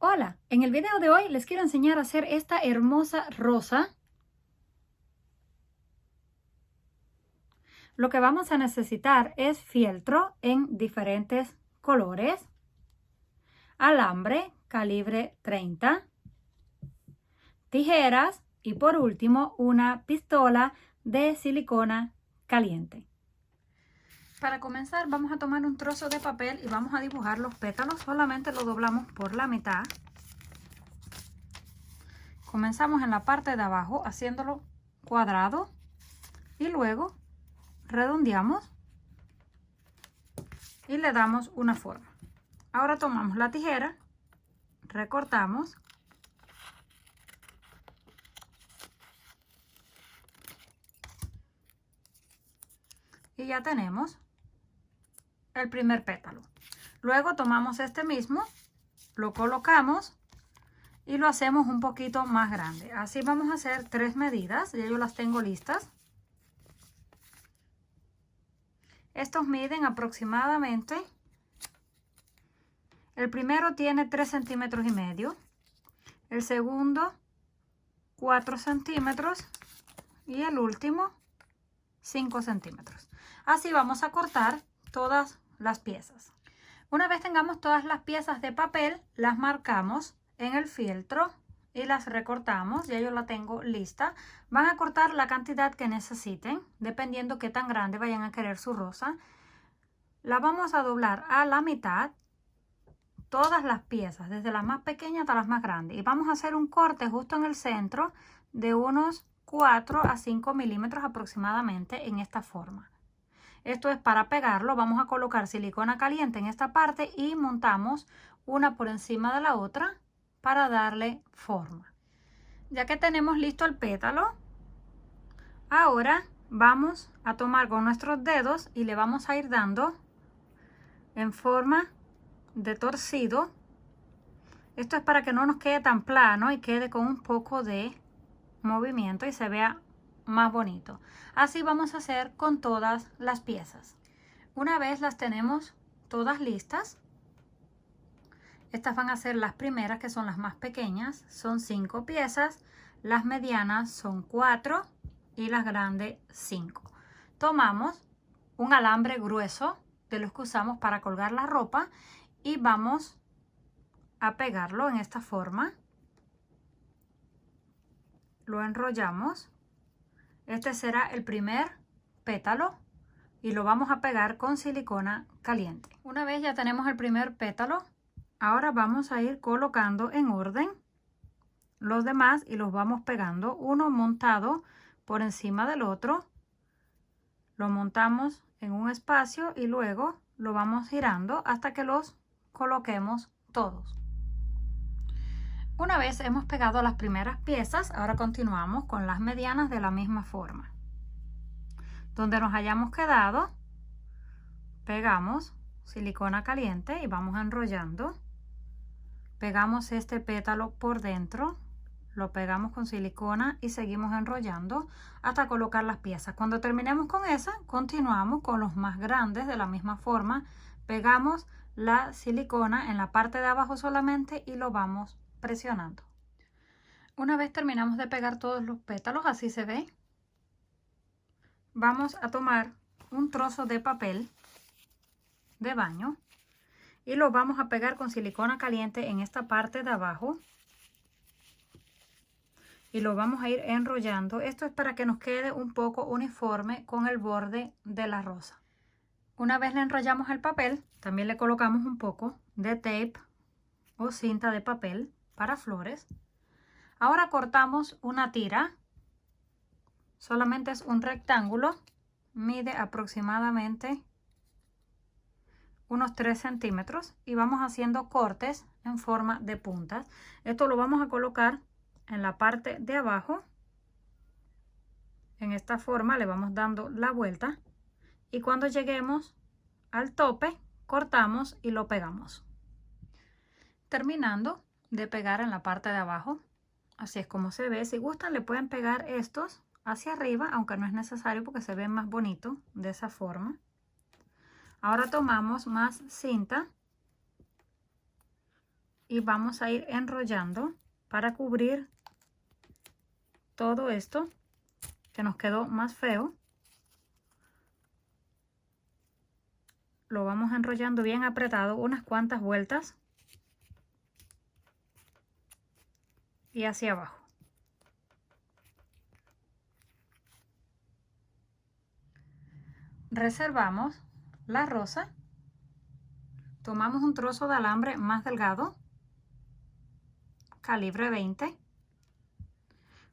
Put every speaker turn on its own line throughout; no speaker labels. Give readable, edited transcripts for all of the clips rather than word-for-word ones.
Hola, en el video de hoy les quiero enseñar a hacer esta hermosa rosa. Lo que vamos a necesitar es fieltro en diferentes colores, alambre calibre 30, tijeras y por último una pistola de silicona caliente. Para comenzar vamos a tomar un trozo de papel y vamos a dibujar los pétalos. Solamente lo doblamos por la mitad. Comenzamos en la parte de abajo haciéndolo cuadrado y luego redondeamos y le damos una forma. Ahora tomamos la tijera, recortamos y ya tenemos el primer pétalo. Luego tomamos este mismo, lo colocamos y lo hacemos un poquito más grande. Así vamos a hacer 3 medidas, ya yo las tengo listas. Estos miden aproximadamente, el primero tiene 3,5 centímetros, el segundo 4 centímetros y el último 5 centímetros. Así vamos a cortar todas las piezas. Una vez tengamos todas las piezas de papel, las marcamos en el fieltro y las recortamos. Ya yo la tengo lista. Van a cortar la cantidad que necesiten, dependiendo qué tan grande vayan a querer su rosa. La vamos a doblar a la mitad, todas las piezas, desde las más pequeñas hasta las más grandes. Y vamos a hacer un corte justo en el centro de unos 4 a 5 milímetros aproximadamente en esta forma. Esto es para pegarlo. Vamos a colocar silicona caliente en esta parte y montamos una por encima de la otra para darle forma. Ya que tenemos listo el pétalo, ahora vamos a tomar con nuestros dedos y le vamos a ir dando en forma de torcido. Esto es para que no nos quede tan plano y quede con un poco de movimiento y se vea más bonito. Así vamos a hacer con todas las piezas. Una vez las tenemos todas listas, estas van a ser las primeras, que son las más pequeñas. Son 5 piezas, las medianas son 4 y las grandes 5. Tomamos un alambre grueso de los que usamos para colgar la ropa y vamos a pegarlo en esta forma. Lo enrollamos. Este será el primer pétalo y lo vamos a pegar con silicona caliente. Una vez ya tenemos el primer pétalo, ahora vamos a ir colocando en orden los demás y los vamos pegando uno montado por encima del otro. Lo montamos en un espacio y luego lo vamos girando hasta que los coloquemos todos. Una vez hemos pegado las primeras piezas, ahora continuamos con las medianas de la misma forma. Donde nos hayamos quedado, pegamos silicona caliente y vamos enrollando. Pegamos este pétalo por dentro, lo pegamos con silicona y seguimos enrollando hasta colocar las piezas. Cuando terminemos con esa, continuamos con los más grandes de la misma forma. Pegamos la silicona en la parte de abajo solamente y lo vamos presionando. Una vez terminamos de pegar todos los pétalos, así se ve, vamos a tomar un trozo de papel de baño y lo vamos a pegar con silicona caliente en esta parte de abajo y lo vamos a ir enrollando. Esto es para que nos quede un poco uniforme con el borde de la rosa. Una vez le enrollamos el papel, también le colocamos un poco de tape o cinta de papel para flores. Ahora cortamos una tira. Solamente es un rectángulo, mide aproximadamente unos 3 centímetros y vamos haciendo cortes en forma de puntas. Esto lo vamos a colocar en la parte de abajo. En esta forma le vamos dando la vuelta y cuando lleguemos al tope cortamos y lo pegamos. Terminando de pegar en la parte de abajo, así es como se ve. Si gustan le pueden pegar estos hacia arriba, aunque no es necesario porque se ve más bonito de esa forma. Ahora tomamos más cinta y vamos a ir enrollando para cubrir todo esto que nos quedó más feo. Lo vamos enrollando bien apretado unas cuantas vueltas y hacia abajo. Reservamos la rosa, tomamos un trozo de alambre más delgado, calibre 20,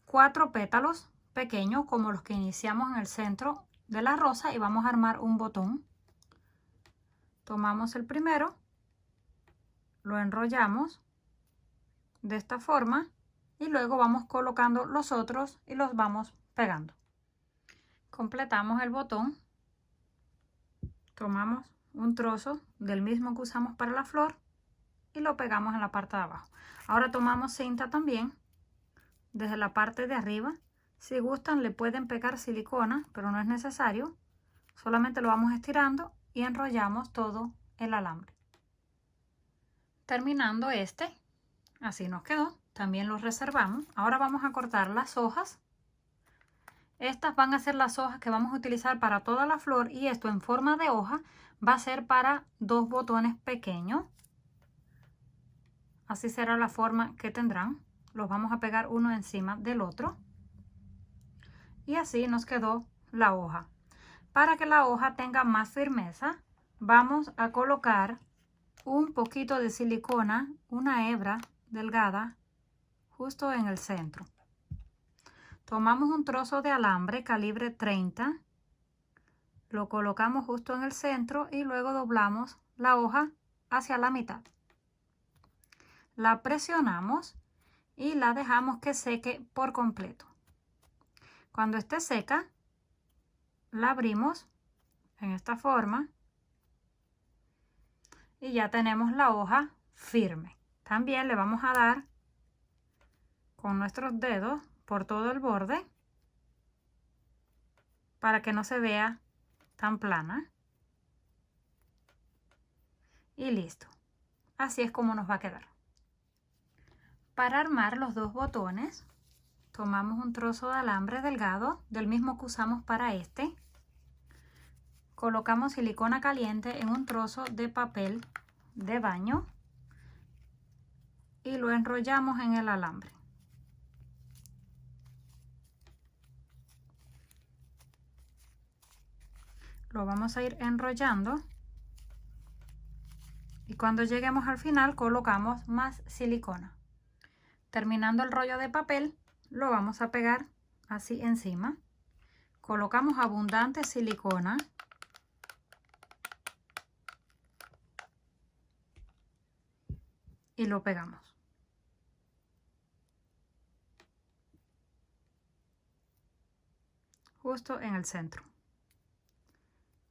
4 pétalos pequeños como los que iniciamos en el centro de la rosa y vamos a armar un botón. Tomamos el primero, lo enrollamos de esta forma y luego vamos colocando los otros y los vamos pegando. Completamos el botón, tomamos un trozo del mismo que usamos para la flor y lo pegamos en la parte de abajo. Ahora tomamos cinta también desde la parte de arriba. Si gustan le pueden pegar silicona, pero no es necesario. Solamente lo vamos estirando y enrollamos todo el alambre. Terminando este, así nos quedó. También lo reservamos. Ahora vamos a cortar las hojas. Estas van a ser las hojas que vamos a utilizar para toda la flor y esto en forma de hoja va a ser para 2 botones pequeños. Así será la forma que tendrán. Los vamos a pegar uno encima del otro. Y así nos quedó la hoja. Para que la hoja tenga más firmeza, vamos a colocar un poquito de silicona, una hebra delgada, justo en el centro. Tomamos un trozo de alambre calibre 30, lo colocamos justo en el centro y luego doblamos la hoja hacia la mitad. La presionamos y la dejamos que seque por completo. Cuando esté seca, la abrimos en esta forma y ya tenemos la hoja firme. También le vamos a dar con nuestros dedos por todo el borde para que no se vea tan plana. Y listo. Así es como nos va a quedar. Para armar los 2 botones, tomamos un trozo de alambre delgado, del mismo que usamos para este. Colocamos silicona caliente en un trozo de papel de baño y lo enrollamos en el alambre. Lo vamos a ir enrollando y cuando lleguemos al final colocamos más silicona. Terminando el rollo de papel, lo vamos a pegar así encima. Colocamos abundante silicona y lo pegamos. Justo en el centro.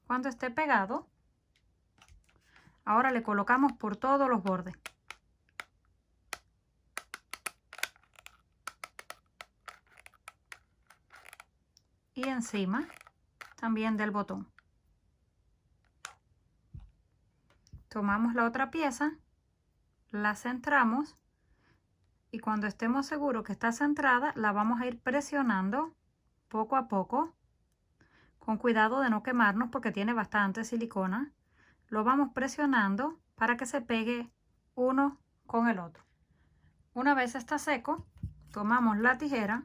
Cuando esté pegado, ahora le colocamos por todos los bordes. Y encima también del botón. Tomamos la otra pieza, la centramos y cuando estemos seguros que está centrada, la vamos a ir presionando poco a poco, con cuidado de no quemarnos porque tiene bastante silicona. Lo vamos presionando para que se pegue uno con el otro. Una vez está seco, tomamos la tijera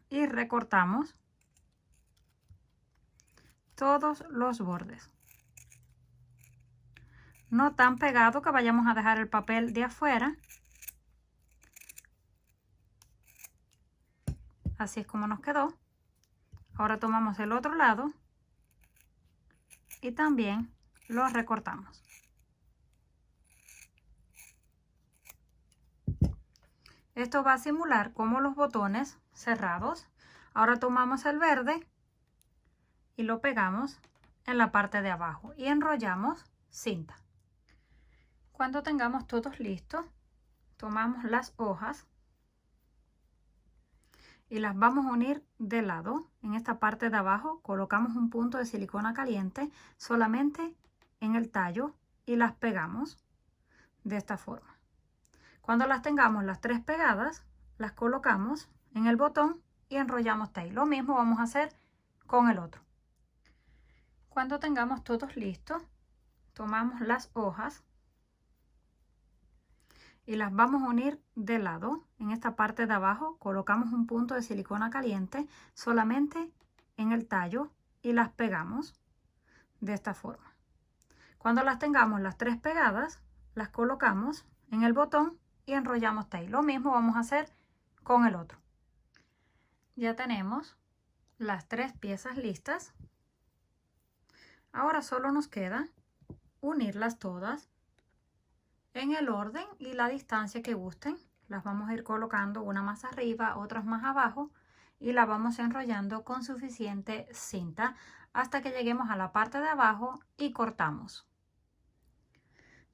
y recortamos todos los bordes. No tan pegado que vayamos a dejar el papel de afuera. Así es como nos quedó. Ahora tomamos el otro lado y también lo recortamos. Esto va a simular como los botones cerrados. Ahora tomamos el verde y lo pegamos en la parte de abajo y enrollamos cinta. Cuando tengamos todos listos, tomamos las hojas y las vamos a unir de lado. En esta parte de abajo colocamos un punto de silicona caliente solamente en el tallo y las pegamos de esta forma. Cuando las tengamos las 3 pegadas, las colocamos en el botón y enrollamos tape. Lo mismo vamos a hacer con el otro. Cuando tengamos todos listos, tomamos las hojas y las vamos a unir de lado. En esta parte de abajo colocamos un punto de silicona caliente solamente en el tallo y las pegamos de esta forma. Cuando las tengamos las 3 pegadas, las colocamos en el botón y enrollamos tape. Lo mismo vamos a hacer con el otro. Ya tenemos las 3 piezas listas. Ahora solo nos queda unirlas todas en el orden y la distancia que gusten. Las vamos a ir colocando una más arriba, otras más abajo y la vamos enrollando con suficiente cinta hasta que lleguemos a la parte de abajo y cortamos.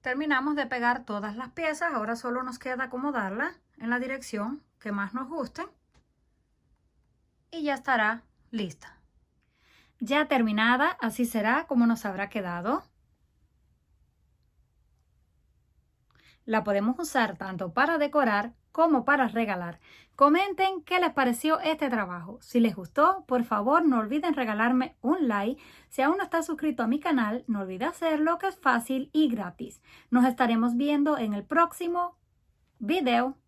Terminamos de pegar todas las piezas. Ahora solo nos queda acomodarla en la dirección que más nos guste y ya estará lista. Ya terminada, así será como nos habrá quedado. La podemos usar tanto para decorar como para regalar. Comenten qué les pareció este trabajo. Si les gustó, por favor no olviden regalarme un like. Si aún no estás suscrito a mi canal, no olvides hacerlo, que es fácil y gratis. Nos estaremos viendo en el próximo video.